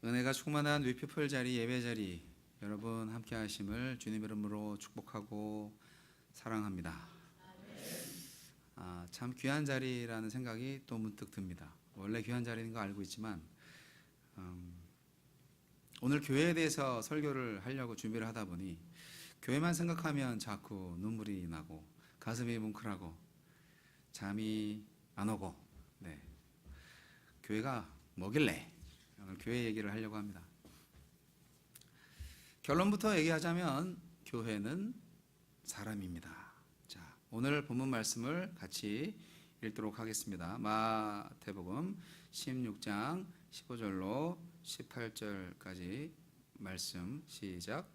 은혜가 충만한 위피플 자리, 예배 자리 여러분 함께 하심을 주님 이름으로 축복하고 사랑합니다. 참 귀한 자리라는 생각이 또 문득 듭니다. 원래 귀한 자리인 거 알고 있지만 오늘 교회에 대해서 설교를 하려고 준비를 하다 보니 교회만 생각하면 자꾸 눈물이 나고 가슴이 뭉클하고 잠이 안 오고 교회가 뭐길래 오늘 교회 얘기를 하려고 합니다. 결론부터 얘기하자면 교회는 사람입니다. 자, 오늘 본문 말씀을 같이 읽도록 하겠습니다. 마태복음 16장 15절로 18절까지 말씀 시작.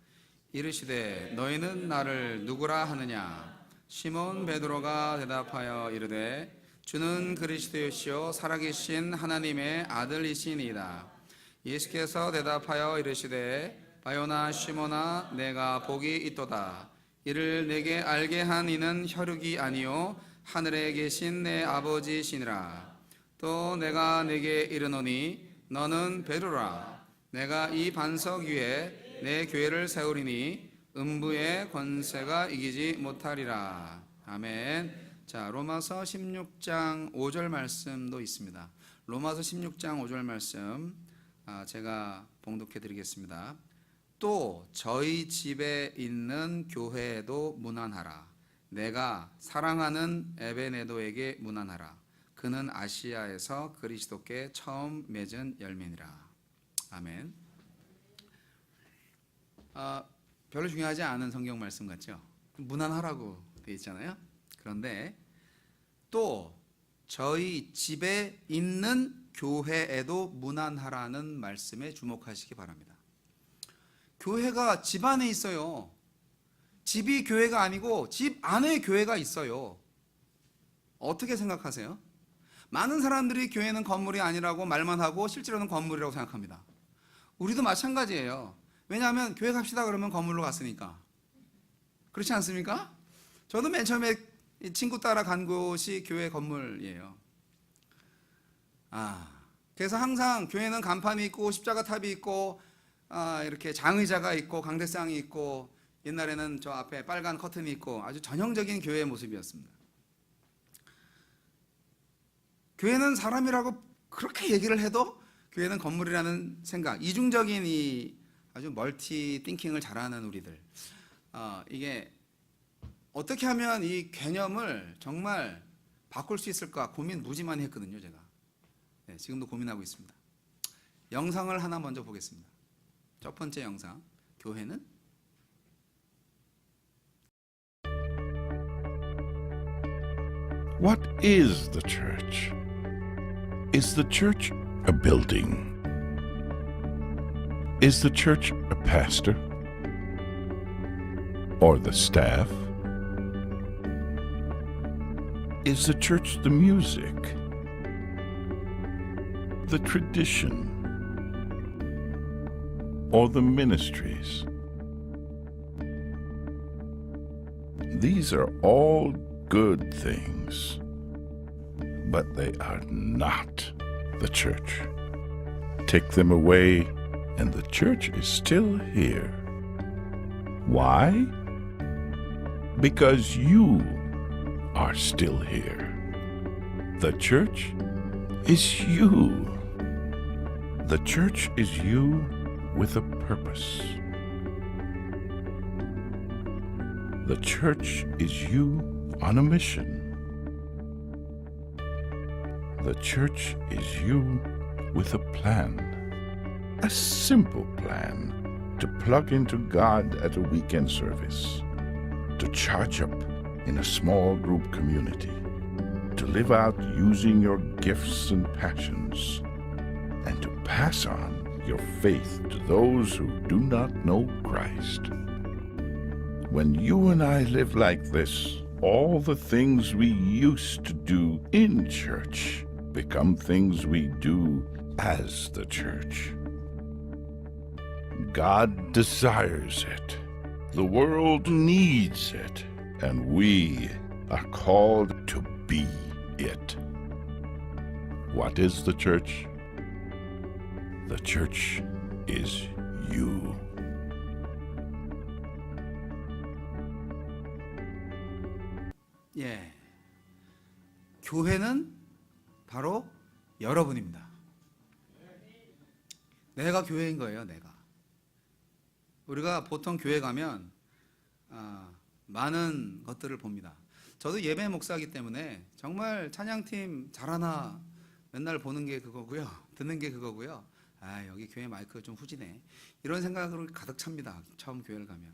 이르시되 너희는 나를 누구라 하느냐? 시몬 베드로가 대답하여 이르되 주는 그리스도시요 살아계신 하나님의 아들이시니이다. 예수께서 대답하여 이르시되 바요나 시몬아 내가 복이 있도다. 이를 내게 알게 한 이는 혈육이 아니요 하늘에 계신 내 아버지시니라. 또 내가 내게 이르노니 너는 베드로라. 내가 이 반석 위에 내 교회를 세우리니 음부의 권세가 이기지 못하리라. 아멘. 자, 로마서 16장 5절 말씀도 있습니다. 로마서 16장 5절 말씀 제가 봉독해 드리겠습니다. 또 저희 집에 있는 교회에도 문안하라. 내가 사랑하는 에베네도에게 문안하라. 그는 아시아에서 그리스도께 처음 맺은 열매니라. 아멘. 별로 중요하지 않은 성경 말씀 같죠? 문안하라고 되어 있잖아요. 그런데 또 저희 집에 있는 교회에도 문안하라는 말씀에 주목하시기 바랍니다. 교회가 집 안에 있어요. 집이 교회가 아니고 집 안에 교회가 있어요. 어떻게 생각하세요? 많은 사람들이 교회는 건물이 아니라고 말만 하고 실제로는 건물이라고 생각합니다. 우리도 마찬가지예요. 왜냐하면 교회 갑시다 그러면 건물로 갔으니까. 그렇지 않습니까? 저도 맨 처음에 친구 따라 간 곳이 교회 건물이에요. 그래서 항상 교회는 간판이 있고 십자가 탑이 있고 이렇게 장의자가 있고 강대상이 있고 옛날에는 저 앞에 빨간 커튼이 있고 아주 전형적인 교회의 모습이었습니다. 교회는 사람이라고 그렇게 얘기를 해도 교회는 건물이라는 생각, 이중적인 이 아주 멀티 띵킹을 잘하는 우리들, 이게 어떻게 하면 이 개념을 정말 바꿀 수 있을까 고민 무지 많이 했거든요. 제가 지금도 고민하고 있습니다. 영상을 하나 먼저 보겠습니다. 첫 번째 영상, 교회는 What is the church? Is the church a building? Is the church a pastor? Or the staff? Is the church the music? The tradition? Or the ministries? These are all good things, but they are not the church. Take them away, and the church is still here. Why? Because you are still here. The church is you. The church is you with a purpose. The church is you on a mission. The church is you with a plan. A simple plan to plug into God at a weekend service, to charge up in a small group community, to live out using your gifts and passions, and to pass on your faith to those who do not know Christ. When you and I live like this, all the things we used to do in church become things we do as the church. God desires it. The world needs it. And we are called to be it. What is the church? The church is you. 예, 교회는 바로 여러분입니다. 내가 교회인 거예요. 내가. 우리가 보통 교회 가면 많은 것들을 봅니다. 저도 예배 목사이기 때문에 정말 찬양팀 잘하나 맨날 보는 게 그거고요, 듣는 게 그거고요. 아, 여기 교회 마이크 좀 후지네, 이런 생각으로 가득 찹니다. 처음 교회를 가면.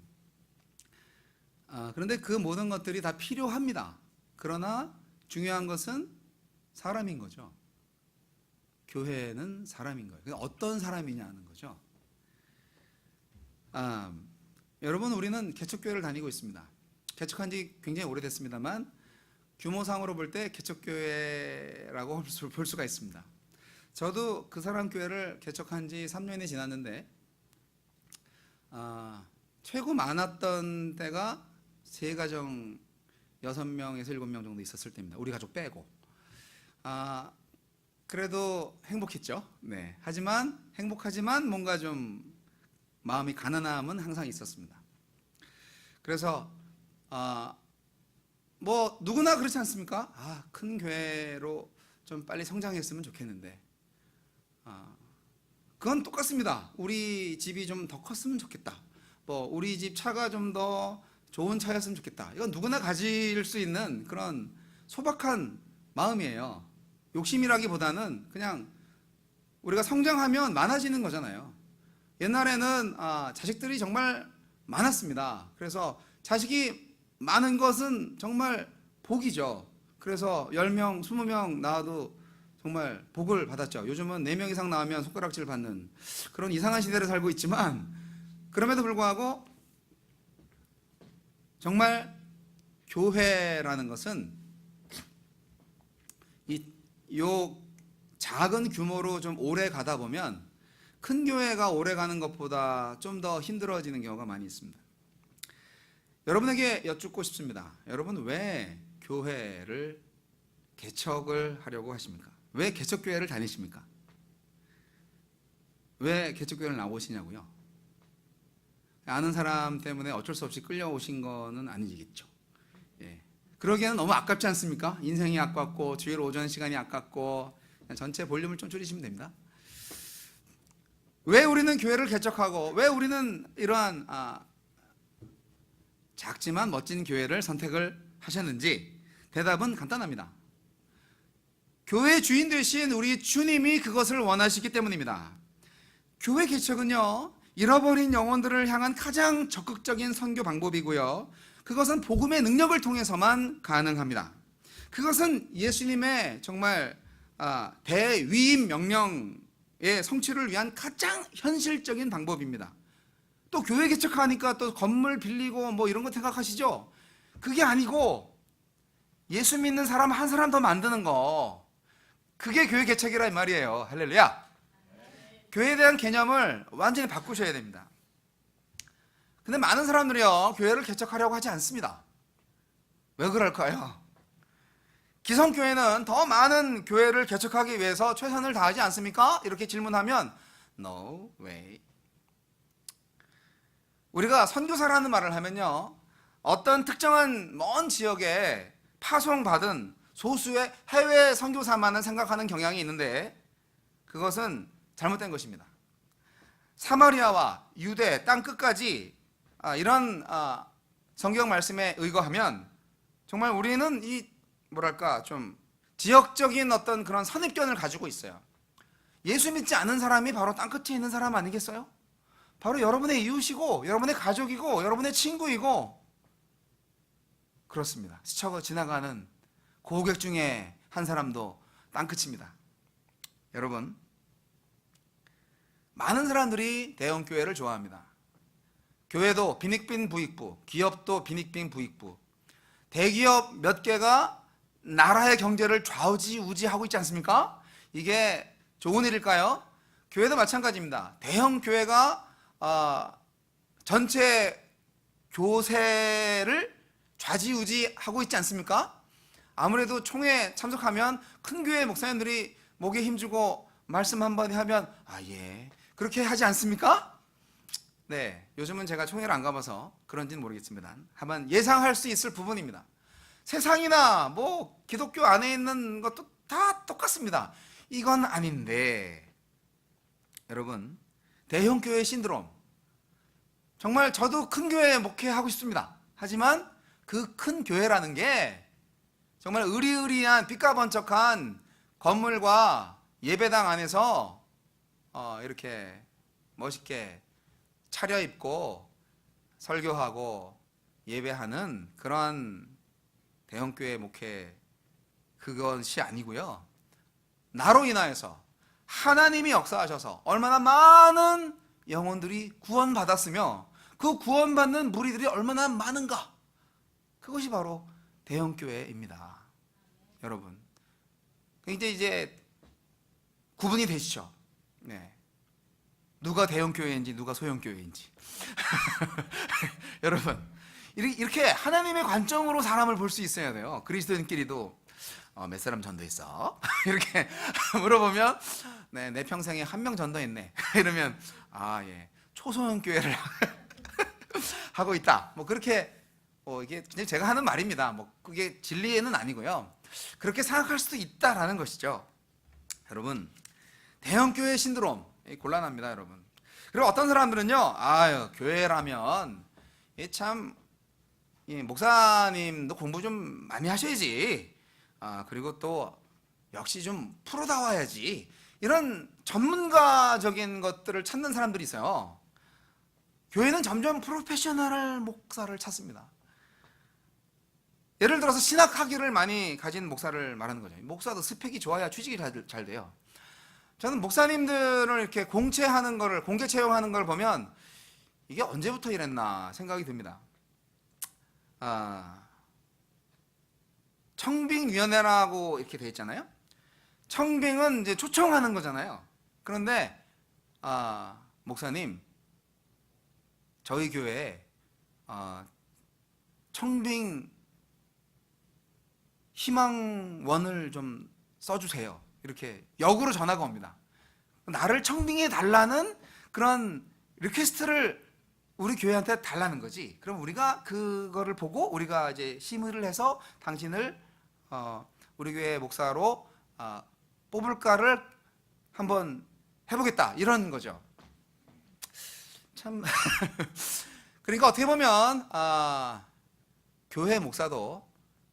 그런데 그 모든 것들이 다 필요합니다. 그러나 중요한 것은 사람인 거죠. 교회는 사람인 거예요. 어떤 사람이냐는 거죠. 여러분, 우리는 개척교회를 다니고 있습니다. 개척한 지 굉장히 오래됐습니다만 규모상으로 볼 때 개척교회라고 볼 수가 있습니다. 저도 그 사람 교회를 개척한 지 3년이 지났는데 최고 많았던 때가 3가정 6명에서 7명 정도 있었을 때입니다. 우리 가족 빼고. 그래도 행복했죠. 네. 행복하지만 뭔가 좀 마음이 가난함은 항상 있었습니다. 그래서 뭐 누구나 그렇지 않습니까? 큰 교회로 좀 빨리 성장했으면 좋겠는데, 그건 똑같습니다. 우리 집이 좀 더 컸으면 좋겠다. 뭐 우리 집 차가 좀 더 좋은 차였으면 좋겠다. 이건 누구나 가질 수 있는 그런 소박한 마음이에요. 욕심이라기보다는 그냥 우리가 성장하면 많아지는 거잖아요. 옛날에는 자식들이 정말 많았습니다. 그래서 자식이 많은 것은 정말 복이죠. 그래서 10명, 20명 나와도 정말 복을 받았죠. 요즘은 4명 이상 나오면 손가락질 받는 그런 이상한 시대를 살고 있지만, 그럼에도 불구하고 정말 교회라는 것은 요 작은 규모로 좀 오래 가다 보면 큰 교회가 오래 가는 것보다 좀 더 힘들어지는 경우가 많이 있습니다. 여러분에게 여쭙고 싶습니다. 여러분, 왜 교회를 개척을 하려고 하십니까? 왜 개척교회를 다니십니까? 왜 개척교회를 나오시냐고요? 아는 사람 때문에 어쩔 수 없이 끌려오신 거는 아니겠죠. 예. 그러기에는 너무 아깝지 않습니까? 인생이 아깝고 주일 오전 시간이 아깝고, 전체 볼륨을 좀 줄이시면 됩니다. 왜 우리는 교회를 개척하고 왜 우리는 이러한 작지만 멋진 교회를 선택을 하셨는지, 대답은 간단합니다. 교회 주인 되신 우리 주님이 그것을 원하시기 때문입니다. 교회 개척은요, 잃어버린 영혼들을 향한 가장 적극적인 선교 방법이고요, 그것은 복음의 능력을 통해서만 가능합니다. 그것은 예수님의 정말 대위임 명령의 성취를 위한 가장 현실적인 방법입니다. 또 교회 개척하니까 또 건물 빌리고 뭐 이런 거 생각하시죠? 그게 아니고 예수 믿는 사람 한 사람 더 만드는 거, 그게 교회 개척이라 이 말이에요. 할렐루야. 교회에 대한 개념을 완전히 바꾸셔야 됩니다. 근데 많은 사람들이요, 교회를 개척하려고 하지 않습니다. 왜 그럴까요? 기성교회는 더 많은 교회를 개척하기 위해서 최선을 다하지 않습니까? 이렇게 질문하면 No way. 우리가 선교사라는 말을 하면요, 어떤 특정한 먼 지역에 파송받은 소수의 해외 선교사만을 생각하는 경향이 있는데, 그것은 잘못된 것입니다. 사마리아와 유대 땅 끝까지 이런 성경 말씀에 의거하면 정말 우리는 좀 지역적인 어떤 그런 선입견을 가지고 있어요. 예수 믿지 않은 사람이 바로 땅 끝에 있는 사람 아니겠어요? 바로 여러분의 이웃이고 여러분의 가족이고 여러분의 친구이고 그렇습니다. 스쳐 지나가는 고객 중에 한 사람도 땅 끝입니다. 여러분, 많은 사람들이 대형교회를 좋아합니다. 교회도 빈익빈 부익부, 기업도 빈익빈 부익부, 대기업 몇 개가 나라의 경제를 좌우지우지하고 있지 않습니까? 이게 좋은 일일까요? 교회도 마찬가지입니다. 대형 교회가 전체 교세를 좌지우지하고 있지 않습니까? 아무래도 총회에 참석하면 큰 교회 목사님들이 목에 힘주고 말씀 한마디 하면 예, 그렇게 하지 않습니까? 네, 요즘은 제가 총회를 안 가봐서 그런지는 모르겠습니다. 한번 예상할 수 있을 부분입니다. 세상이나 뭐 기독교 안에 있는 것도 다 똑같습니다. 이건 아닌데, 여러분, 대형 교회 신드롬, 정말 저도 큰 교회 목회하고 싶습니다. 하지만 그 큰 교회라는 게 정말 으리으리한 삐까번쩍한 건물과 예배당 안에서 이렇게 멋있게 차려입고 설교하고 예배하는 그런 대형교회 목회, 그것이 아니고요. 나로 인하여서 하나님이 역사하셔서 얼마나 많은 영혼들이 구원받았으며 그 구원받는 무리들이 얼마나 많은가, 그것이 바로 대형교회입니다. 여러분, 이제 구분이 되시죠? 네. 누가 대형교회인지 누가 소형교회인지. 여러분, 이렇게 하나님의 관점으로 사람을 볼 수 있어야 돼요. 그리스도인끼리도 몇 사람 전도했어? 이렇게 물어보면 네, 내 평생에 한 명 전도했네. 이러면 예, 초소형교회를 하고 있다. 뭐 그렇게 이게 그냥 제가 하는 말입니다. 뭐 그게 진리는 아니고요. 그렇게 생각할 수도 있다라는 것이죠. 여러분, 대형교회 신드롬 곤란합니다, 여러분. 그리고 어떤 사람들은요, 교회라면 참 목사님도 공부 좀 많이 하셔야지. 그리고 또 역시 좀 프로다워야지. 이런 전문가적인 것들을 찾는 사람들이 있어요. 교회는 점점 프로페셔널 목사를 찾습니다. 예를 들어서 신학학위를 많이 가진 목사를 말하는 거죠. 목사도 스펙이 좋아야 취직이 잘 돼요. 저는 목사님들을 이렇게 공채하는 거를, 공개 채용하는 걸 보면 이게 언제부터 이랬나 생각이 듭니다. 청빙위원회라고 이렇게 돼 있잖아요. 청빙은 이제 초청하는 거잖아요. 그런데 목사님, 저희 교회에 청빙 희망원을 좀 써주세요. 이렇게 역으로 전화가 옵니다. 나를 청빙해 달라는 그런 리퀘스트를 우리 교회한테 달라는 거지. 그럼 우리가 그거를 보고 우리가 이제 심의를 해서 당신을 우리 교회 목사로 뽑을까를 한번 해보겠다, 이런 거죠. 참 그러니까 어떻게 보면 교회 목사도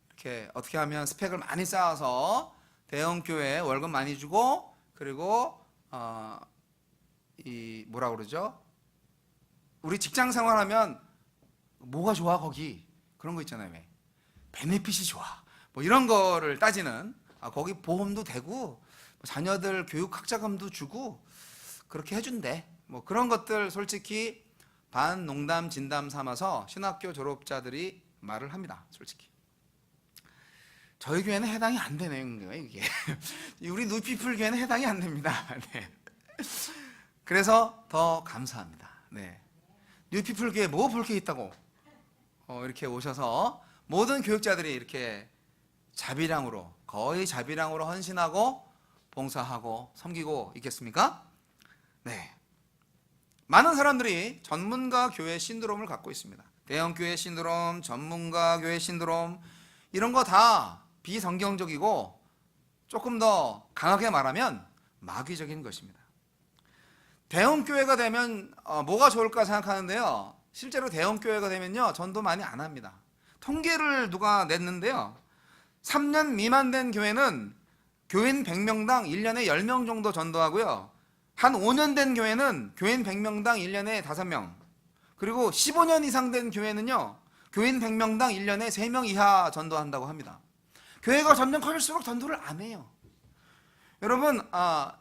이렇게 어떻게 하면 스펙을 많이 쌓아서 대형 교회에 월급 많이 주고, 그리고 뭐라 그러죠? 우리 직장 생활하면 뭐가 좋아 거기, 그런 거 있잖아요. 왜? 베네핏이 좋아, 뭐 이런 거를 따지는, 거기 보험도 되고 자녀들 교육 학자금도 주고 그렇게 해준대. 뭐 그런 것들 솔직히 반 농담 진담 삼아서 신학교 졸업자들이 말을 합니다. 솔직히 저희 교회는 해당이 안 되는 거예요, 이게. 우리 뉴피플 교회는 해당이 안 됩니다. 네. 그래서 더 감사합니다. 네. 뉴피플 교회 뭐 볼 게 있다고 이렇게 오셔서 모든 교육자들이 이렇게 자비량으로, 거의 자비량으로 헌신하고 봉사하고 섬기고 있겠습니까? 네. 많은 사람들이 전문가 교회 신드롬을 갖고 있습니다. 대형 교회 신드롬, 전문가 교회 신드롬, 이런 거 다 비성경적이고 조금 더 강하게 말하면 마귀적인 것입니다. 대형 교회가 되면 뭐가 좋을까 생각하는데요, 실제로 대형 교회가 되면요 전도 많이 안 합니다. 통계를 누가 냈는데요, 3년 미만 된 교회는 교인 100명당 1년에 10명 정도 전도하고요, 한 5년 된 교회는 교인 100명당 1년에 5명, 그리고 15년 이상 된 교회는요 교인 100명당 1년에 3명 이하 전도한다고 합니다. 교회가 점점 커질수록 전도를 안 해요. 여러분,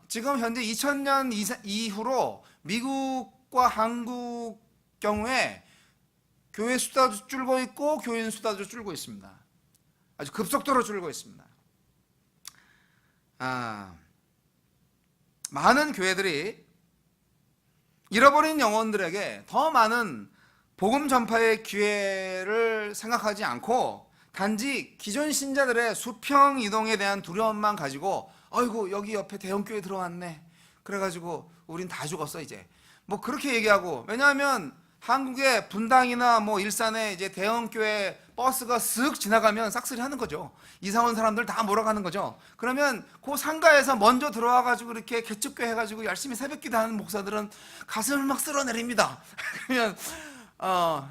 지금 현재 2000년 이후로 미국과 한국 경우에 교회 수도 줄고 있고 교인 수도 줄고 있습니다. 아주 급속도로 줄고 있습니다. 많은 교회들이 잃어버린 영혼들에게 더 많은 복음 전파의 기회를 생각하지 않고 단지 기존 신자들의 수평 이동에 대한 두려움만 가지고, 아이고 여기 옆에 대형교회 들어왔네, 그래가지고 우린 다 죽었어 이제. 뭐 그렇게 얘기하고, 왜냐하면 한국의 분당이나 뭐 일산에 이제 대형 교회 버스가 쓱 지나가면 싹쓸이 하는 거죠. 이사 온 사람들 다 몰아가는 거죠. 그러면 그 상가에서 먼저 들어와가지고 이렇게 개척교 해가지고 열심히 새벽기도 하는 목사들은 가슴을 막 쓸어내립니다. 그러면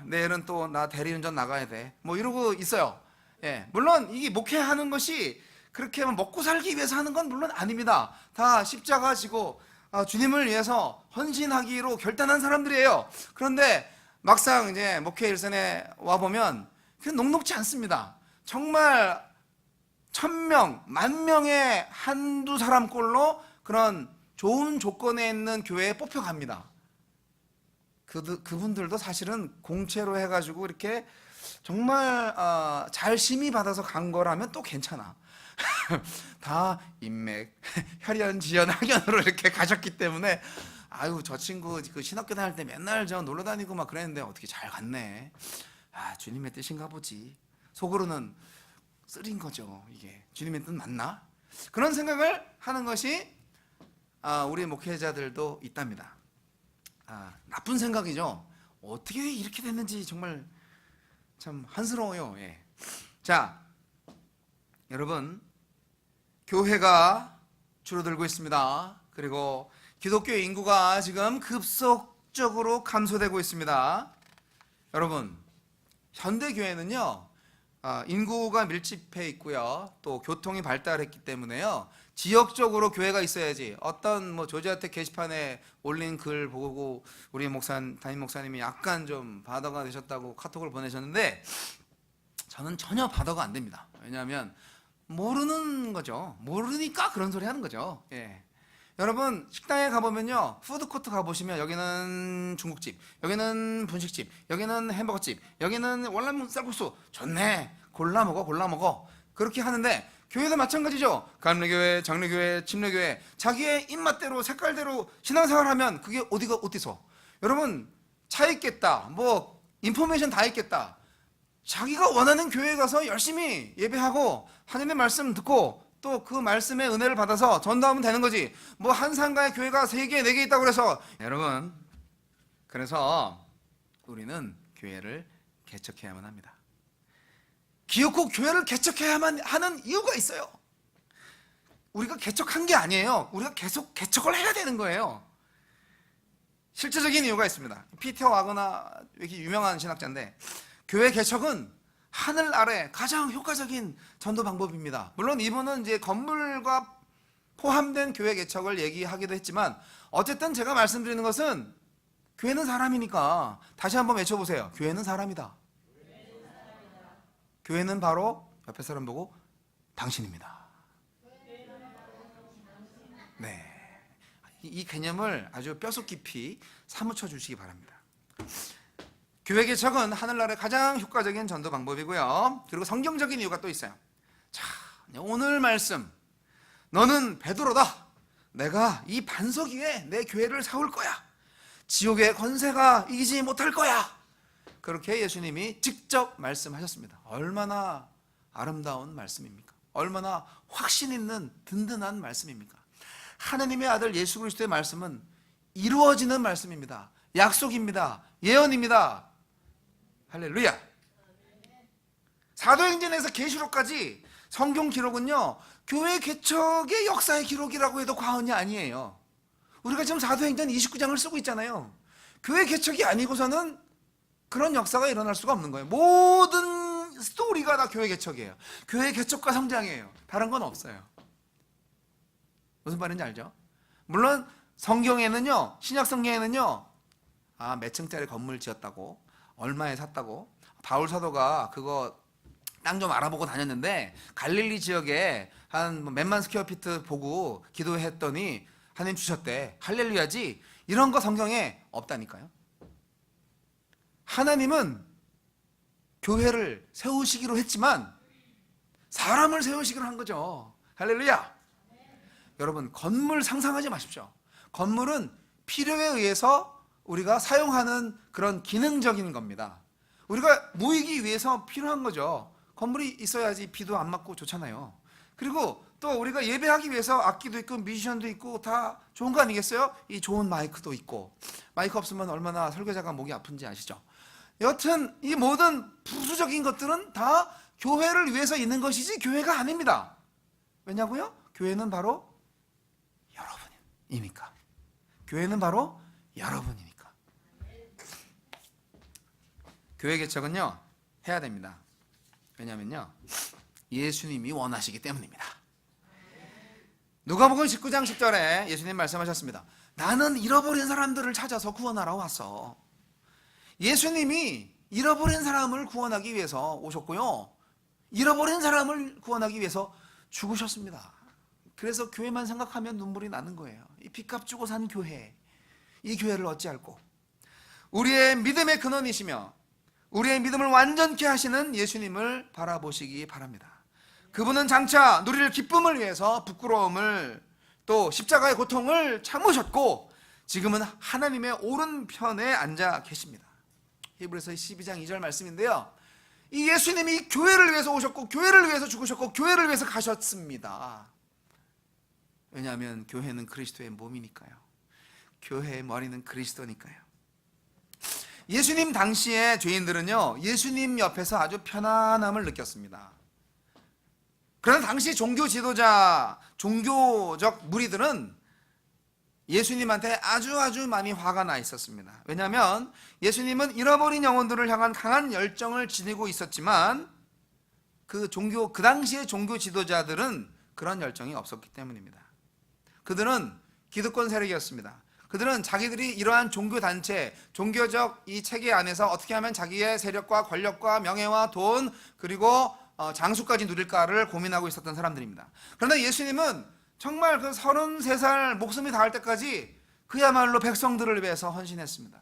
내일은 또 나 대리운전 나가야 돼, 뭐 이러고 있어요. 예, 물론 이게 목회하는 것이 그렇게 먹고 살기 위해서 하는 건 물론 아닙니다. 다 십자가 지고 주님을 위해서 헌신하기로 결단한 사람들이에요. 그런데 막상 이제 목회 일선에 와 보면 그냥 녹록지 않습니다. 정말 1000명, 10,000명의 한두 사람 꼴로 그런 좋은 조건에 있는 교회에 뽑혀갑니다. 그분들도 사실은 공채로 해가지고 이렇게 정말 잘 심의 받아서 간 거라면 또 괜찮아. 다 인맥, 혈연, 지연, 학연으로 이렇게 가셨기 때문에 아유, 저 친구 그 신학교 다닐 때 맨날 저 놀러 다니고 막 그랬는데 어떻게 잘 갔네. 주님의 뜻인가 보지. 속으로는 쓰린 거죠. 이게 주님의 뜻 맞나? 그런 생각을 하는 것이 우리 목회자들도 있답니다. 나쁜 생각이죠. 어떻게 이렇게 됐는지 정말 참 한스러워요. 예. 자, 여러분, 교회가 줄어들고 있습니다. 그리고 기독교 인구가 지금 급속적으로 감소되고 있습니다. 여러분, 현대교회는요, 인구가 밀집해 있고요, 또 교통이 발달했기 때문에요, 지역적으로 교회가 있어야지. 어떤 뭐 조지아텍 게시판에 올린 글 보고 우리 담임 목사님이 약간 좀 바더가 되셨다고 카톡을 보내셨는데, 저는 전혀 바더가 안 됩니다. 왜냐하면 모르는 거죠. 모르니까 그런 소리 하는 거죠. 예. 여러분, 식당에 가보면요, 푸드코트 가보시면 여기는 중국집, 여기는 분식집, 여기는 햄버거집, 여기는 월남문 쌀국수, 좋네, 골라 먹어 그렇게 하는데, 교회도 마찬가지죠. 감리교회, 장로교회, 침례교회, 자기의 입맛대로 색깔대로 신앙생활하면 그게 어디서, 여러분, 차 있겠다, 뭐 인포메이션 다 있겠다, 자기가 원하는 교회에 가서 열심히 예배하고 하나님의 말씀 듣고 또 그 말씀의 은혜를 받아서 전도하면 되는 거지. 뭐 한 상가에 교회가 3개, 4개 있다고 그래서, 여러분, 그래서 우리는 교회를 개척해야만 합니다. 기어코 교회를 개척해야만 하는 이유가 있어요. 우리가 개척한 게 아니에요. 우리가 계속 개척을 해야 되는 거예요. 실제적인 이유가 있습니다. 피터 와그너, 이렇게 유명한 신학자인데, 교회 개척은 하늘 아래 가장 효과적인 전도 방법입니다. 물론 이분은 이제 건물과 포함된 교회 개척을 얘기하기도 했지만, 어쨌든 제가 말씀드리는 것은 교회는 사람이니까 다시 한번 외쳐보세요. 교회는 사람이다. 교회는 바로 옆에 사람 보고 당신입니다. 네, 이 개념을 아주 뼛속 깊이 사무쳐 주시기 바랍니다. 교회 개척은 하늘나라의 가장 효과적인 전도 방법이고요. 그리고 성경적인 이유가 또 있어요. 자, 오늘 말씀, 너는 베드로다. 내가 이 반석 위에 내 교회를 세울 거야. 지옥의 권세가 이기지 못할 거야. 그렇게 예수님이 직접 말씀하셨습니다. 얼마나 아름다운 말씀입니까? 얼마나 확신 있는 든든한 말씀입니까? 하나님의 아들 예수 그리스도의 말씀은 이루어지는 말씀입니다. 약속입니다. 예언입니다. 할렐루야. 사도행전에서 계시록까지 성경 기록은요, 교회 개척의 역사의 기록이라고 해도 과언이 아니에요. 우리가 지금 사도행전 29장을 쓰고 있잖아요. 교회 개척이 아니고서는 그런 역사가 일어날 수가 없는 거예요. 모든 스토리가 다 교회 개척이에요. 교회 개척과 성장이에요. 다른 건 없어요. 무슨 말인지 알죠? 물론 성경에는요, 신약 성경에는요, 몇 층짜리 건물 지었다고, 얼마에 샀다고, 바울 사도가 그거 땅 좀 알아보고 다녔는데 갈릴리 지역에 한 몇만 스퀘어피트 보고 기도했더니 하나님 주셨대, 할렐루야지, 이런 거 성경에 없다니까요. 하나님은 교회를 세우시기로 했지만 사람을 세우시기로 한 거죠. 할렐루야. 여러분, 건물 상상하지 마십시오. 건물은 필요에 의해서 우리가 사용하는 그런 기능적인 겁니다. 우리가 모이기 위해서 필요한 거죠. 건물이 있어야지 비도 안 맞고 좋잖아요. 그리고 또 우리가 예배하기 위해서 악기도 있고 뮤지션도 있고 다 좋은 거 아니겠어요? 이 좋은 마이크도 있고, 마이크 없으면 얼마나 설교자가 목이 아픈지 아시죠? 여튼 이 모든 부수적인 것들은 다 교회를 위해서 있는 것이지 교회가 아닙니다. 왜냐고요? 교회는 바로 여러분이니까. 교회는 바로 여러분이니까. 교회 개척은요 해야 됩니다. 왜냐면요 예수님이 원하시기 때문입니다. 누가복음 19장 10절에 예수님 말씀하셨습니다. 나는 잃어버린 사람들을 찾아서 구원하러 왔어. 예수님이 잃어버린 사람을 구원하기 위해서 오셨고요, 잃어버린 사람을 구원하기 위해서 죽으셨습니다. 그래서 교회만 생각하면 눈물이 나는 거예요. 이 핏값 주고 산 교회, 이 교회를 어찌할꼬. 우리의 믿음의 근원이시며 우리의 믿음을 완전케 하시는 예수님을 바라보시기 바랍니다. 그분은 장차 누릴 기쁨을 위해서 부끄러움을 또 십자가의 고통을 참으셨고 지금은 하나님의 오른편에 앉아 계십니다. 히브리서 12장 2절 말씀인데요, 이 예수님이 교회를 위해서 오셨고 교회를 위해서 죽으셨고 교회를 위해서 가셨습니다. 왜냐하면 교회는 그리스도의 몸이니까요. 교회의 머리는 그리스도니까요. 예수님 당시의 죄인들은요 예수님 옆에서 아주 편안함을 느꼈습니다. 그러나 당시 종교 지도자, 종교적 무리들은 예수님한테 아주 많이 화가 나 있었습니다. 왜냐하면 예수님은 잃어버린 영혼들을 향한 강한 열정을 지니고 있었지만 그 당시의 종교 지도자들은 그런 열정이 없었기 때문입니다. 그들은 기득권 세력이었습니다. 그들은 자기들이 이러한 종교단체, 종교적 이 체계 안에서 어떻게 하면 자기의 세력과 권력과 명예와 돈 그리고 장수까지 누릴까를 고민하고 있었던 사람들입니다. 그런데 예수님은 정말 그 33살 목숨이 닿을 때까지 그야말로 백성들을 위해서 헌신했습니다.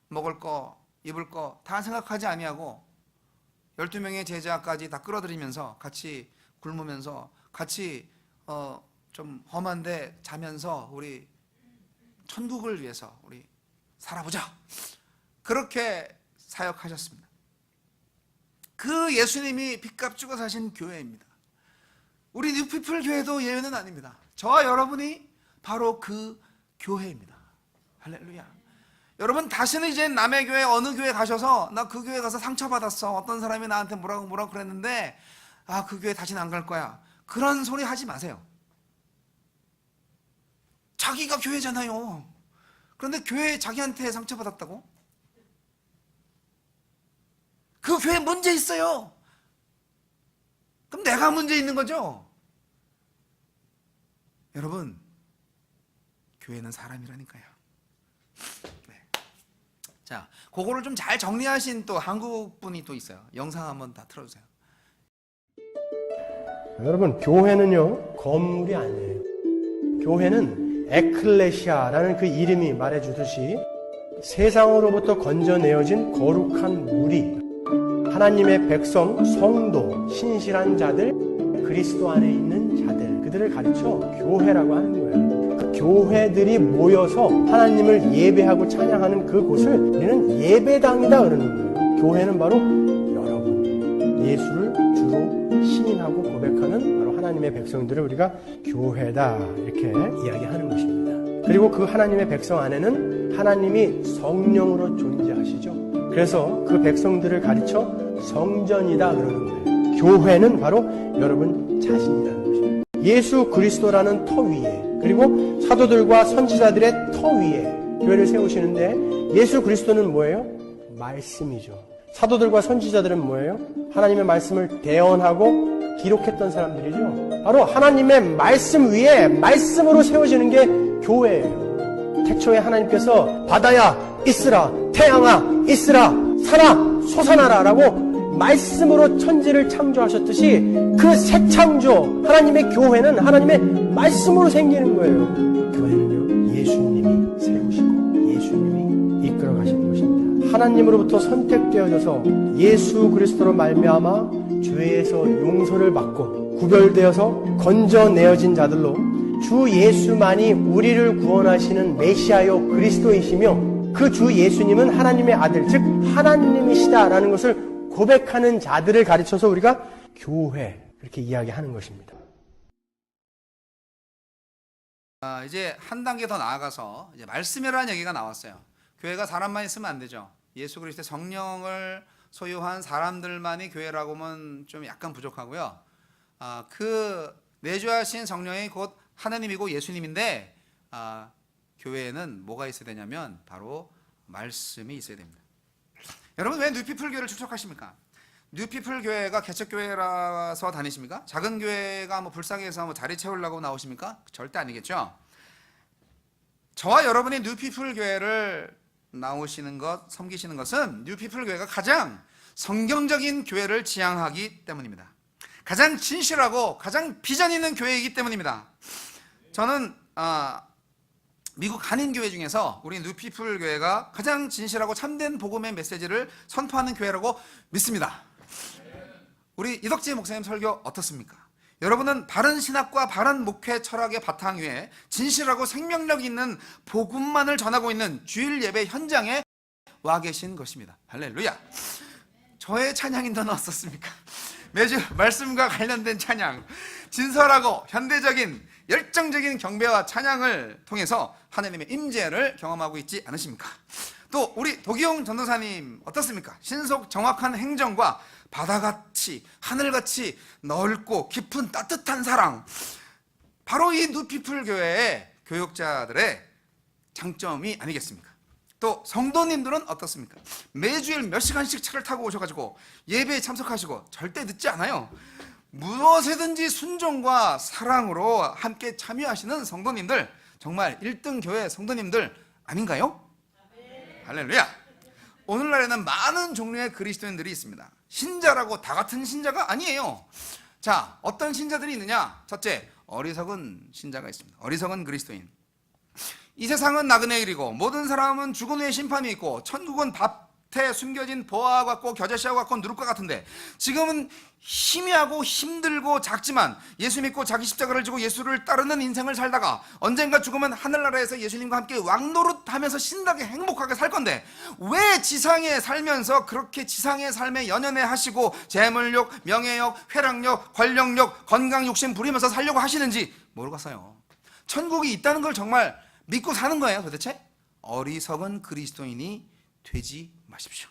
먹을 거, 입을 거 다 생각하지 아니하고 12명의 제자까지 다 끌어들이면서 같이 굶으면서 같이 좀 험한데 자면서 우리 천국을 위해서 우리 살아보자, 그렇게 사역하셨습니다. 그 예수님이 빚값 주고 사신 교회입니다. 우리 뉴피플 교회도 예외는 아닙니다. 저와 여러분이 바로 그 교회입니다. 할렐루야. 여러분 다시는 이제 남의 교회 어느 교회 가셔서 나 그 교회 가서 상처받았어, 어떤 사람이 나한테 뭐라고 그랬는데 그 교회 다시는 안 갈 거야, 그런 소리 하지 마세요. 자기가 교회잖아요. 그런데 교회 자기한테 상처받았다고? 그 교회 문제 있어요. 그럼 내가 문제 있는 거죠? 여러분, 교회는 사람이라니까요. 네. 자, 그거를 좀 잘 정리하신 또 한국 분이 또 있어요. 영상 한번 다 틀어주세요. 여러분, 교회는요 건물이 아니에요. 교회는 에클레시아라는 그 이름이 말해주듯이 세상으로부터 건져내어진 거룩한 무리, 하나님의 백성, 성도, 신실한 자들, 그리스도 안에 있는 자들, 그들을 가르쳐 교회라고 하는 거예요. 그 교회들이 모여서 하나님을 예배하고 찬양하는 그곳을 우리는 예배당이다 그러는 거예요. 교회는 바로 여러분, 예수를 주로 신인하고 고백하는 바로 하나님의 백성들을 우리가 교회다 이렇게 이야기하는 것입니다. 그리고 그 하나님의 백성 안에는 하나님이 성령으로 존재하시죠. 그래서 그 백성들을 가르쳐 성전이다 그러는 거예요. 교회는 바로 여러분 자신이라는 것입니다. 예수 그리스도라는 터 위에, 그리고 사도들과 선지자들의 터 위에 교회를 세우시는데, 예수 그리스도는 뭐예요? 말씀이죠. 사도들과 선지자들은 뭐예요? 하나님의 말씀을 대언하고 기록했던 사람들이죠. 바로 하나님의 말씀 위에 말씀으로 세워지는 게 교회예요. 태초에 하나님께서 바다야 있으라, 태양아 있으라, 산아 솟아나라 라고 말씀으로 천지를 창조하셨듯이 그 새 창조 하나님의 교회는 하나님의 말씀으로 생기는 거예요. 교회는요 예수님이 세우시고 예수님이 이끌어 가시는 것입니다. 하나님으로부터 선택되어져서 예수 그리스도로 말미암아 죄에서 용서를 받고 구별되어서 건져내어진 자들로 주 예수만이 우리를 구원하시는 메시아요 그리스도이시며, 그 주 예수님은 하나님의 아들, 즉 하나님이시다라는 것을 고백하는 자들을 가르쳐서 우리가 교회, 그렇게 이야기하는 것입니다. 이제 한 단계 더 나아가서 이제 말씀이라는 얘기가 나왔어요. 교회가 사람만 있으면 안 되죠. 예수 그리스도의 성령을 소유한 사람들만이 교회라고 하면 좀 약간 부족하고요. 그 내주하신 성령이 곧 하나님이고 예수님인데 교회에는 뭐가 있어야 되냐면 바로 말씀이 있어야 됩니다. 여러분 왜 뉴피플 교회를 추천하십니까? 뉴피플 교회가 개척교회라서 다니십니까? 작은 교회가 뭐 불쌍해서 뭐 자리 채우려고 나오십니까? 절대 아니겠죠. 저와 여러분이 뉴피플 교회를 나오시는 것, 섬기시는 것은 뉴피플 교회가 가장 성경적인 교회를 지향하기 때문입니다. 가장 진실하고 가장 비전 있는 교회이기 때문입니다. 저는 미국 한인교회 중에서 우리 뉴피플 교회가 가장 진실하고 참된 복음의 메시지를 선포하는 교회라고 믿습니다. 우리 이덕재 목사님 설교 어떻습니까? 여러분은 바른 신학과 바른 목회 철학의 바탕 위에 진실하고 생명력 있는 복음만을 전하고 있는 주일 예배 현장에 와 계신 것입니다. 할렐루야. 저의 찬양 인도는 어떻습니까? 매주 말씀과 관련된 찬양, 진솔하고 현대적인 열정적인 경배와 찬양을 통해서 하나님의 임재를 경험하고 있지 않으십니까? 또 우리 도기용 전도사님 어떻습니까? 신속 정확한 행정과 바다같이 하늘같이 넓고 깊은 따뜻한 사랑, 바로 이 뉴피플 교회의 교역자들의 장점이 아니겠습니까? 또 성도님들은 어떻습니까? 매주일 몇 시간씩 차를 타고 오셔가지고 예배에 참석하시고 절대 늦지 않아요. 무엇에든지 순종과 사랑으로 함께 참여하시는 성도님들, 정말 1등 교회 성도님들 아닌가요? 할렐루야. 오늘날에는 많은 종류의 그리스도인들이 있습니다. 신자라고 다 같은 신자가 아니에요. 자, 어떤 신자들이 있느냐? 첫째, 어리석은 신자가 있습니다. 어리석은 그리스도인. 이 세상은 나그네 일이고 모든 사람은 죽은 후에 심판이 있고 천국은 밭에 숨겨진 보아와 같고 겨자씨와 같고 누룩과 같은데, 지금은 희미하고 힘들고 작지만 예수 믿고 자기 십자가를 지고 예수를 따르는 인생을 살다가 언젠가 죽으면 하늘나라에서 예수님과 함께 왕노릇하면서 신나게 행복하게 살 건데, 왜 지상에 살면서 그렇게 지상의 삶에 연연해 하시고 재물욕, 명예욕, 쾌락욕, 권력욕, 건강 욕심 부리면서 살려고 하시는지 모르겠어요. 천국이 있다는 걸 정말 믿고 사는 거예요 도대체? 어리석은 그리스도인이 되지 마십시오.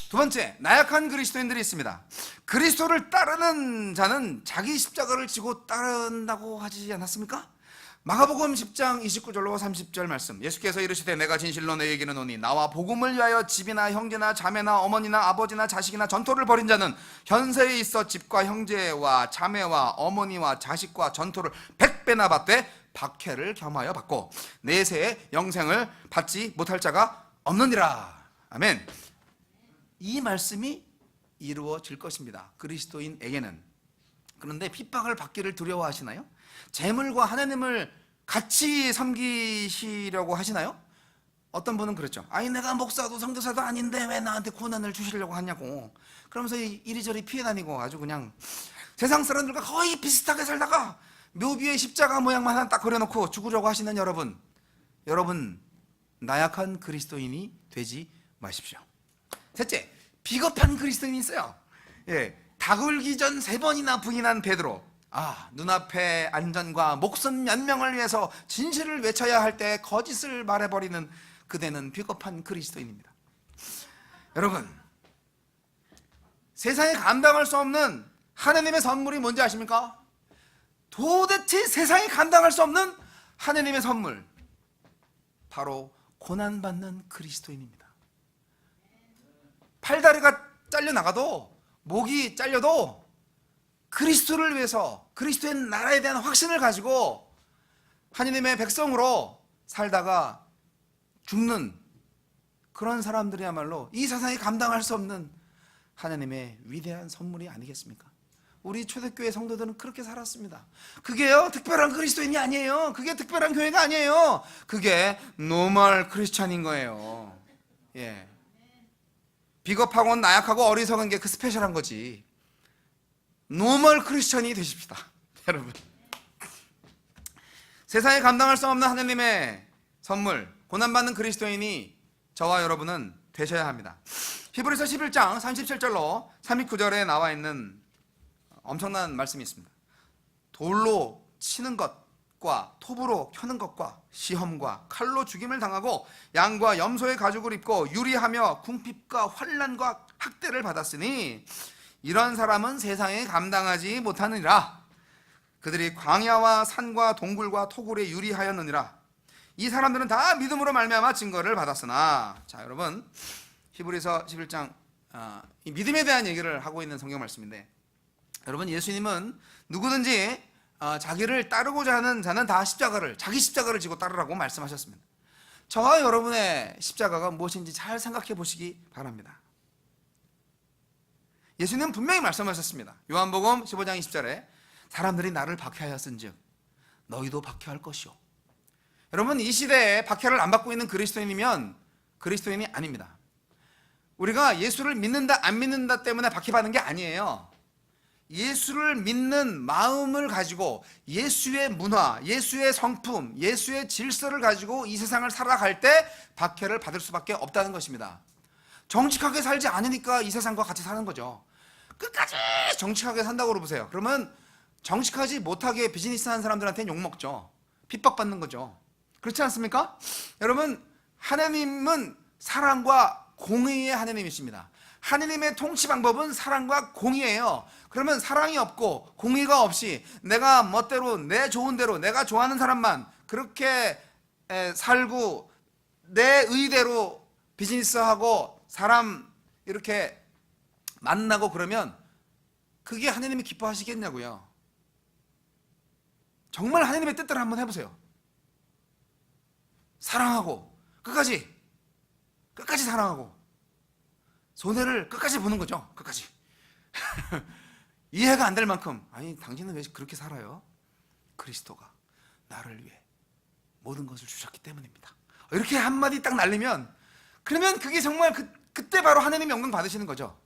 두 번째, 나약한 그리스도인들이 있습니다. 그리스도를 따르는 자는 자기 십자가를 지고 따른다고 하지 않았습니까? 마가복음 10장 29절로 30절 말씀, 예수께서 이르시되 내가 진실로 너희에게 이르노니 나와 복음을 위하여 집이나 형제나 자매나 어머니나 아버지나 자식이나 전토를 벌인 자는 현세에 있어 집과 형제와 자매와 어머니와 자식과 전토를 100배나 받되 박해를 겸하여 받고 내세에 영생을 받지 못할 자가 없느니라. 아멘. 이 말씀이 이루어질 것입니다, 그리스도인에게는. 그런데 핍박을 받기를 두려워하시나요? 재물과 하나님을 같이 섬기시려고 하시나요? 어떤 분은 그렇죠. 아니 내가 목사도 성도사도 아닌데 왜 나한테 고난을 주시려고 하냐고 그러면서 이리저리 피해 다니고 아주 그냥 세상 사람들과 거의 비슷하게 살다가 묘비에 십자가 모양만 하나 딱 그려놓고 죽으려고 하시는 여러분 나약한 그리스도인이 되지 마십시오. 셋째, 비겁한 그리스도인이 있어요. 닭 울기 전 3번이나 부인한 베드로. 눈앞의 안전과 목숨 몇 명을 위해서 진실을 외쳐야 할 때 거짓을 말해버리는 그대는 비겁한 그리스도인입니다. 여러분, 세상에 감당할 수 없는 하나님의 선물이 뭔지 아십니까? 도대체 세상에 감당할 수 없는 하나님의 선물, 바로 고난받는 그리스도인입니다. 팔다리가 잘려나가도, 목이 잘려도 그리스도를 위해서, 그리스도의 나라에 대한 확신을 가지고 하나님의 백성으로 살다가 죽는 그런 사람들이야말로 이 세상에 감당할 수 없는 하나님의 위대한 선물이 아니겠습니까? 우리 초대교회 성도들은 그렇게 살았습니다. 그게요, 특별한 그리스도인이 아니에요. 그게 특별한 교회가 아니에요. 그게 노멀 크리스찬인 거예요. 비겁하고 나약하고 어리석은 게 그 스페셜한 거지. 노멀 크리스찬이 되십시다, 여러분. 세상에 감당할 수 없는 하나님의 선물, 고난받는 그리스도인이 저와 여러분은 되셔야 합니다. 히브리서 11장 37절로 39절에 나와 있는 엄청난 말씀이 있습니다. 돌로 치는 것, 과 톱으로 켜는 것과 시험과 칼로 죽임을 당하고 양과 염소의 가죽을 입고 유리하며 궁핍과 환난과 학대를 받았으니 이런 사람은 세상에 감당하지 못하느니라. 그들이 광야와 산과 동굴과 토굴에 유리하였느니라. 이 사람들은 다 믿음으로 말미암아 증거를 받았으나. 자, 여러분, 히브리서 11장 이 믿음에 대한 얘기를 하고 있는 성경 말씀인데, 여러분, 예수님은 누구든지 자기를 따르고자 하는 자는 다 자기 십자가를 지고 따르라고 말씀하셨습니다. 저와 여러분의 십자가가 무엇인지 잘 생각해 보시기 바랍니다. 예수님은 분명히 말씀하셨습니다. 요한복음 15장 20절에 사람들이 나를 박해하였은즉 너희도 박해할 것이요. 여러분, 이 시대에 박해를 안 받고 있는 그리스도인이면 그리스도인이 아닙니다. 우리가 예수를 믿는다 안 믿는다 때문에 박해받는 게 아니에요. 예수를 믿는 마음을 가지고 예수의 문화, 예수의 성품, 예수의 질서를 가지고 이 세상을 살아갈 때 박해를 받을 수밖에 없다는 것입니다. 정직하게 살지 않으니까 이 세상과 같이 사는 거죠. 끝까지 정직하게 산다고 그러보세요. 그러면 정직하지 못하게 비즈니스 하는 사람들한테는 욕먹죠. 핍박받는 거죠. 그렇지 않습니까? 여러분, 하나님은 사랑과 공의의 하나님이십니다. 하나님의 통치 방법은 사랑과 공의예요. 그러면 사랑이 없고 공의가 없이 내가 멋대로 내 좋은 대로 내가 좋아하는 사람만 그렇게 살고 내 의대로 비즈니스하고 사람 이렇게 만나고 그러면 그게 하나님이 기뻐하시겠냐고요. 정말 하나님의 뜻대로 한번 해보세요. 사랑하고 끝까지 사랑하고 손해를 끝까지 보는 거죠. 끝까지. 이해가 안 될 만큼, 아니 당신은 왜 그렇게 살아요? 그리스도가 나를 위해 모든 것을 주셨기 때문입니다. 이렇게 한마디 딱 날리면, 그러면 그게 정말 그때 바로 하나님의 영광 받으시는 거죠.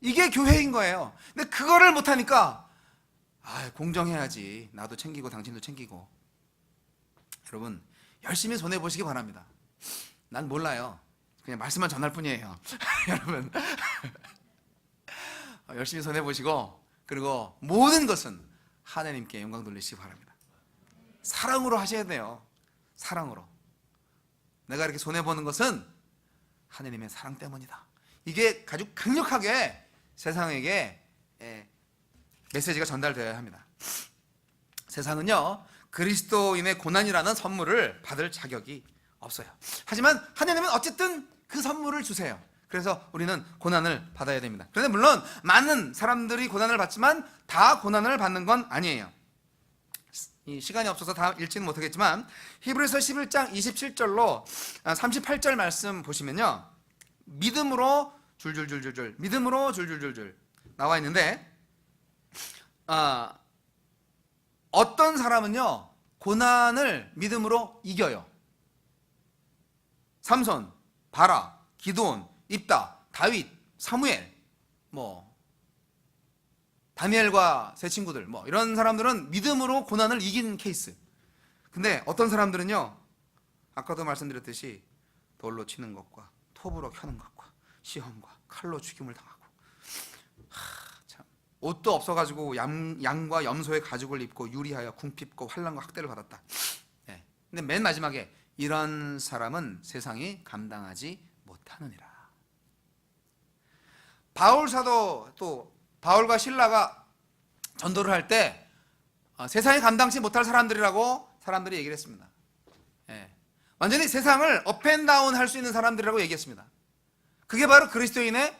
이게 교회인 거예요. 근데 그거를 못하니까 공정해야지, 나도 챙기고 당신도 챙기고. 여러분, 열심히 손해보시기 바랍니다. 난 몰라요. 그냥 말씀만 전할 뿐이에요. 여러분, 열심히 손해보시고, 그리고 모든 것은 하나님께 영광 돌리시기 바랍니다. 사랑으로 하셔야 돼요. 사랑으로. 내가 이렇게 손해보는 것은 하나님의 사랑 때문이다. 이게 아주 강력하게 세상에게 메시지가 전달되어야 합니다. 세상은요, 그리스도인의 고난이라는 선물을 받을 자격이 없어요. 하지만 하나님은 어쨌든 그 선물을 주세요. 그래서 우리는 고난을 받아야 됩니다. 그런데 물론 많은 사람들이 고난을 받지만 다 고난을 받는 건 아니에요. 이 시간이 없어서 다 읽지는 못하겠지만 히브리서 11장 27절로 38절 말씀 보시면요, 믿음으로 줄줄줄줄줄, 믿음으로 줄줄줄줄 나와 있는데, 어떤 사람은요 고난을 믿음으로 이겨요. 삼손, 바라, 기드온, 입다, 다윗, 사무엘, 다니엘과 세 친구들, 이런 사람들은 믿음으로 고난을 이긴 케이스. 근데 어떤 사람들은요, 아까도 말씀드렸듯이 돌로 치는 것과 톱으로 켜는 것과 시험과 칼로 죽임을 당하고, 참, 옷도 없어가지고 양과 염소의 가죽을 입고 유리하여 궁핍고 환난과 학대를 받았다. 근데 맨 마지막에 이런 사람은 세상이 감당하지 못하느니라. 바울 사도, 또 바울과 실라가 전도를 할 때 세상이 감당치 못할 사람들이라고 사람들이 얘기를 했습니다. 완전히 세상을 업앤다운 할 수 있는 사람들이라고 얘기했습니다. 그게 바로 그리스도인의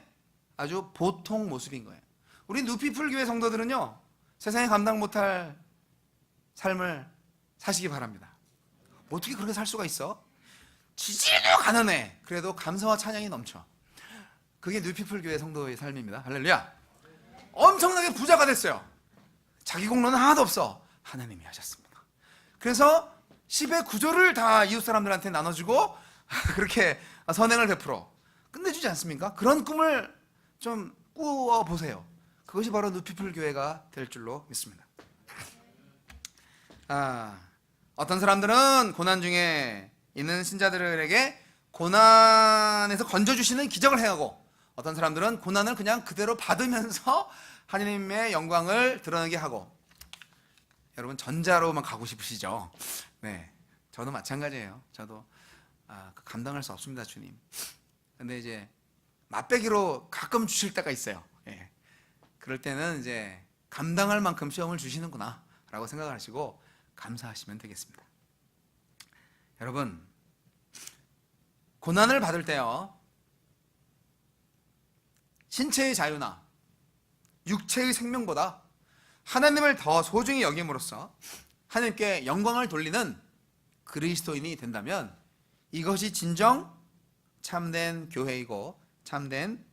아주 보통 모습인 거예요. 우리 뉴피플 교회 성도들은요, 세상에 감당 못할 삶을 사시기 바랍니다. 어떻게 그렇게 살 수가 있어? 지지도 가난해. 그래도 감사와 찬양이 넘쳐. 그게 뉴피플 교회 성도의 삶입니다. 할렐루야. 엄청나게 부자가 됐어요. 자기 공로는 하나도 없어. 하나님이 하셨습니다. 그래서 10의 9조를 다 이웃 사람들한테 나눠주고 그렇게 선행을 베풀어 끝내주지 않습니까? 그런 꿈을 좀 꾸어보세요. 그것이 바로 뉴피플 교회가 될 줄로 믿습니다. 어떤 사람들은 고난 중에 있는 신자들에게 고난에서 건져주시는 기적을 행하고, 어떤 사람들은 고난을 그냥 그대로 받으면서 하나님의 영광을 드러내게 하고, 여러분 전자로만 가고 싶으시죠? 네, 저도 마찬가지예요. 저도 감당할 수 없습니다, 주님. 근데 이제 맛배기로 가끔 주실 때가 있어요. 예. 그럴 때는 이제 감당할 만큼 시험을 주시는구나 라고 생각하시고 감사하시면 되겠습니다. 여러분, 고난을 받을 때요, 신체의 자유나 육체의 생명보다 하나님을 더 소중히 여김으로써 하나님께 영광을 돌리는 그리스도인이 된다면 이것이 진정 참된 교회이고 참된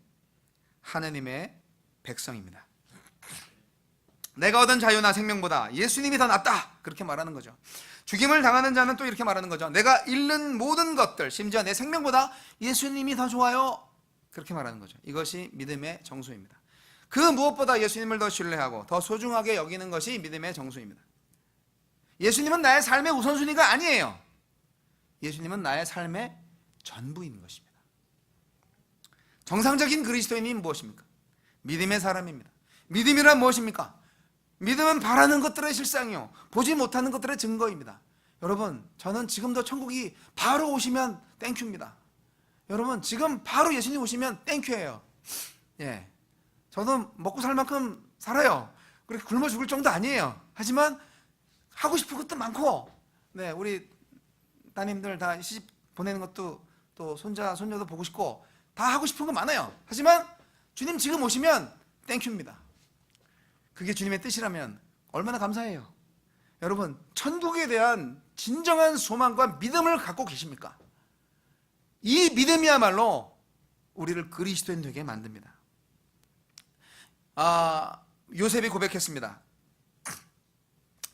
하나님의 백성입니다. 내가 얻은 자유나 생명보다 예수님이 더 낫다, 그렇게 말하는 거죠. 죽임을 당하는 자는 또 이렇게 말하는 거죠. 내가 잃는 모든 것들, 심지어 내 생명보다 예수님이 더 좋아요, 그렇게 말하는 거죠. 이것이 믿음의 정수입니다. 그 무엇보다 예수님을 더 신뢰하고 더 소중하게 여기는 것이 믿음의 정수입니다. 예수님은 나의 삶의 우선순위가 아니에요. 예수님은 나의 삶의 전부인 것입니다. 정상적인 그리스도인이 무엇입니까? 믿음의 사람입니다. 믿음이란 무엇입니까? 믿음은 바라는 것들의 실상이요, 보지 못하는 것들의 증거입니다. 여러분, 저는 지금도 천국이 바로 오시면 땡큐입니다. 여러분, 지금 바로 예수님 오시면 땡큐예요. 예, 저도 먹고 살 만큼 살아요. 그렇게 굶어 죽을 정도 아니에요. 하지만 하고 싶은 것도 많고, 네, 우리 따님들 다 시집 보내는 것도, 또 손자 손녀도 보고 싶고, 다 하고 싶은 거 많아요. 하지만 주님 지금 오시면 땡큐입니다. 그게 주님의 뜻이라면 얼마나 감사해요. 여러분, 천국에 대한 진정한 소망과 믿음을 갖고 계십니까? 이 믿음이야말로 우리를 그리스도인 되게 만듭니다. 요셉이 고백했습니다.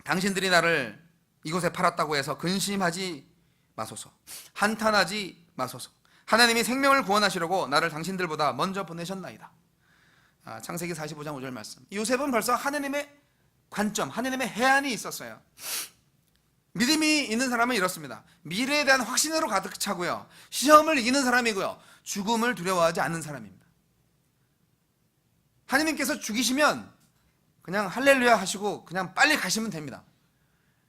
당신들이 나를 이곳에 팔았다고 해서 근심하지 마소서, 한탄하지 마소서. 하나님이 생명을 구원하시려고 나를 당신들보다 먼저 보내셨나이다. 창세기 45장 5절 말씀. 요셉은 벌써 하나님의 관점, 하나님의 해안이 있었어요. 믿음이 있는 사람은 이렇습니다. 미래에 대한 확신으로 가득 차고요, 시험을 이기는 사람이고요, 죽음을 두려워하지 않는 사람입니다. 하나님께서 죽이시면 그냥 할렐루야 하시고 그냥 빨리 가시면 됩니다.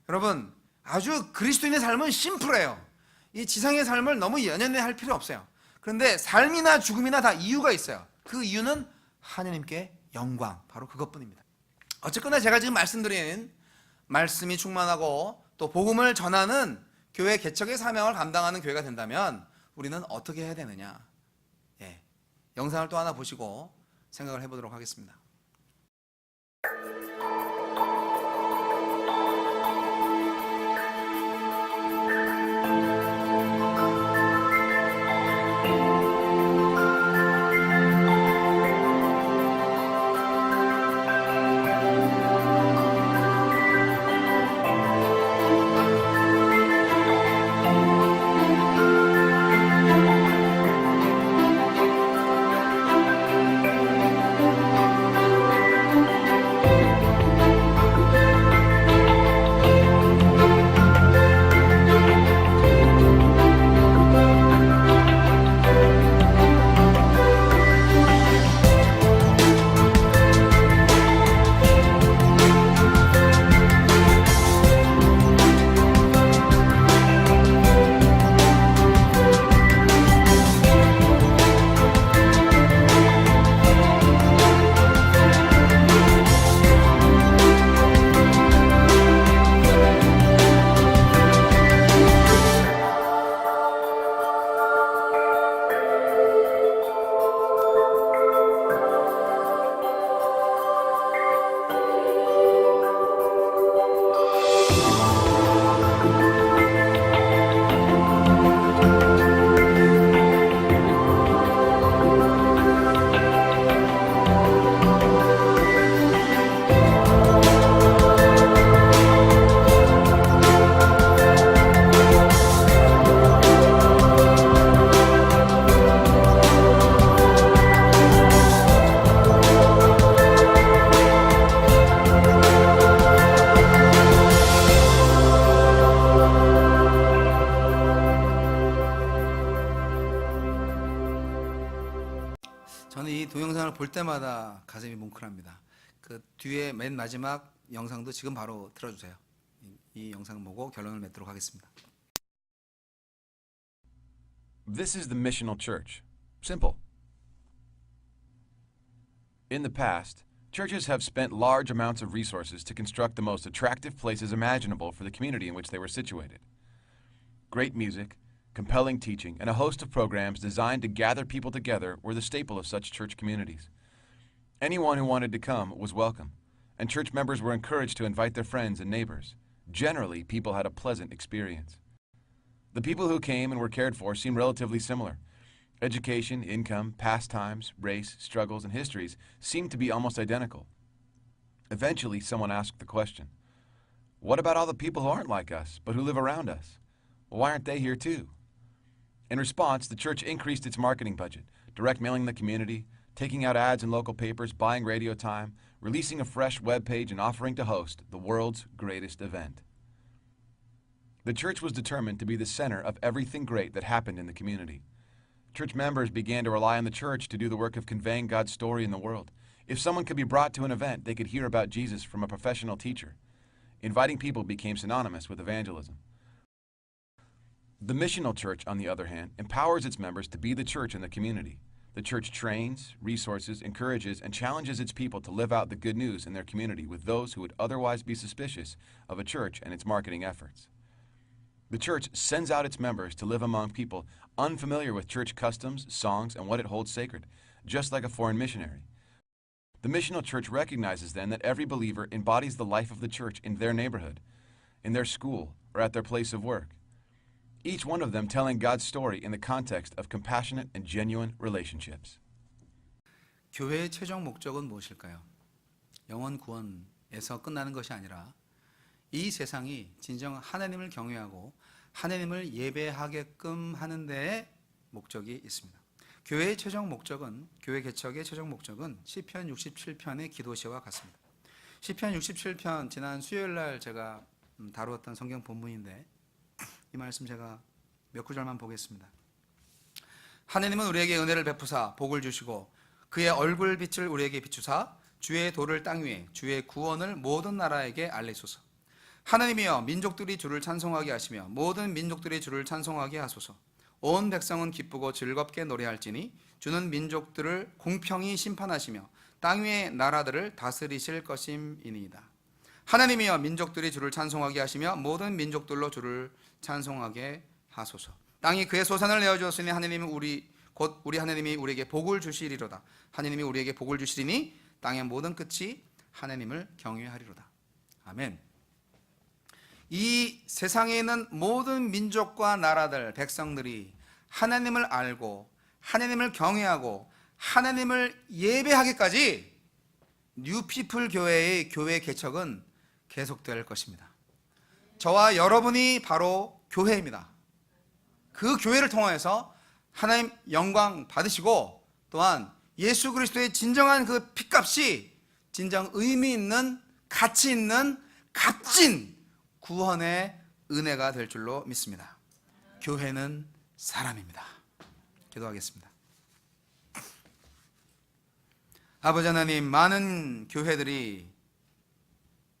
여러분, 아주 그리스도인의 삶은 심플해요. 이 지상의 삶을 너무 연연해 할 필요 없어요. 그런데 삶이나 죽음이나 다 이유가 있어요. 그 이유는 하나님께 영광, 바로 그것뿐입니다. 어쨌거나 제가 지금 말씀드린 말씀이 충만하고 또 복음을 전하는 교회 개척의 사명을 감당하는 교회가 된다면 우리는 어떻게 해야 되느냐, 영상을 또 하나 보시고 생각을 해보도록 하겠습니다. 저는 이 동영상을 볼 때마다 가슴이 뭉클합니다. 그 뒤에 맨 마지막 영상도 지금 바로 틀어주세요. 이 영상 보고 결론을 맺도록 하겠습니다. This is the missional church. Simple. In the past, churches have spent large amounts of resources to construct the most attractive places imaginable for the community in which they were situated. Great music, compelling teaching, and a host of programs designed to gather people together were the staple of such church communities. Anyone who wanted to come was welcome, and church members were encouraged to invite their friends and neighbors. Generally, people had a pleasant experience. The people who came and were cared for seemed relatively similar. Education, income, pastimes, race, struggles, and histories seemed to be almost identical. Eventually, someone asked the question, what about all the people who aren't like us, but who live around us? Why aren't they here too? In response, the church increased its marketing budget, direct mailing the community, taking out ads in local papers, buying radio time, releasing a fresh web page, and offering to host the world's greatest event. The church was determined to be the center of everything great that happened in the community. Church members began to rely on the church to do the work of conveying God's story in the world. If someone could be brought to an event, they could hear about Jesus from a professional teacher. Inviting people became synonymous with evangelism. The missional church, on the other hand, empowers its members to be the church in the community. The church trains, resources, encourages, and challenges its people to live out the good news in their community with those who would otherwise be suspicious of a church and its marketing efforts. The church sends out its members to live among people unfamiliar with church customs, songs, and what it holds sacred, just like a foreign missionary. The missional church recognizes then that every believer embodies the life of the church in their neighborhood, in their school, or at their place of work. Each one of them telling God's story in the context of compassionate and genuine relationships. 교회의 최종 목적은 무엇일까요? 영혼 구원에서 끝나는 것이 아니라 이 세상이 진정 하나님을 경외하고 하나님을 예배하게끔 하는 데에 목적이 있습니다. 교회의 최종 목적은, 교회 개척의 최종 목적은 시편 67편의 기도시와 같습니다. 시편 67편 지난 수요일 날 제가 다루었던 성경 본문인데 이 말씀 제가 몇 구절만 보겠습니다. 하나님은 우리에게 은혜를 베푸사 복을 주시고 그의 얼굴빛을 우리에게 비추사 주의 도를 땅 위에 주의 구원을 모든 나라에게 알리소서. 하나님이여 민족들이 주를 찬송하게 하시며 모든 민족들이 주를 찬송하게 하소서. 온 백성은 기쁘고 즐겁게 노래할지니 주는 민족들을 공평히 심판하시며 땅 위의 나라들을 다스리실 것임이니이다. 하나님이여 민족들이 주를 찬송하게 하시며 모든 민족들로 주를 찬송하게 하소서. 땅이 그의 소산을 내어주었으니 하나님은 곧 우리 하나님이 우리에게 복을 주시리로다. 하나님이 우리에게 복을 주시리니 땅의 모든 끝이 하나님을 경외하리로다. 아멘. 이 세상에 있는 모든 민족과 나라들, 백성들이 하나님을 알고 하나님을 경외하고 하나님을 예배하기까지 뉴피플 교회의 교회 개척은 계속될 것입니다. 저와 여러분이 바로 교회입니다. 그 교회를 통해서 하나님 영광 받으시고 또한 예수 그리스도의 진정한 그 핏값이 진정 의미 있는 가치 있는 값진 구원의 은혜가 될 줄로 믿습니다. 교회는 사람입니다. 기도하겠습니다. 아버지 하나님, 많은 교회들이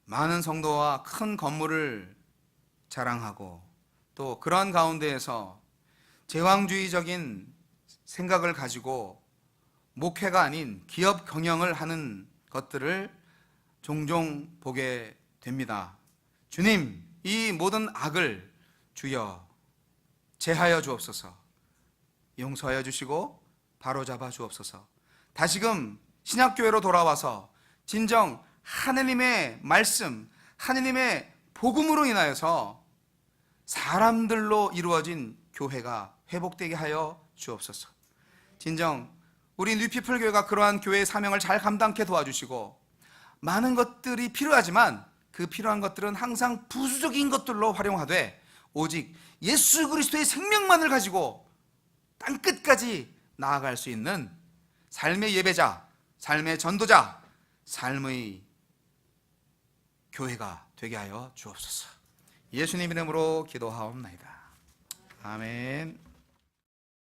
많은 성도와 큰 건물을 자랑하고 또 그러한 가운데에서 제왕주의적인 생각을 가지고 목회가 아닌 기업 경영을 하는 것들을 종종 보게 됩니다. 주님, 이 모든 악을 주여 제하여 주옵소서. 용서하여 주시고 바로잡아 주옵소서. 다시금 신약교회로 돌아와서 진정 하나님의 말씀, 하나님의 복음으로 인하여서 사람들로 이루어진 교회가 회복되게 하여 주옵소서. 진정 우리 뉴피플 교회가 그러한 교회의 사명을 잘 감당케 도와주시고, 많은 것들이 필요하지만 그 필요한 것들은 항상 부수적인 것들로 활용하되 오직 예수 그리스도의 생명만을 가지고 땅끝까지 나아갈 수 있는 삶의 예배자, 삶의 전도자, 삶의 교회가 되게 하여 주옵소서. 예수님 이름으로 기도하옵나이다. 아멘.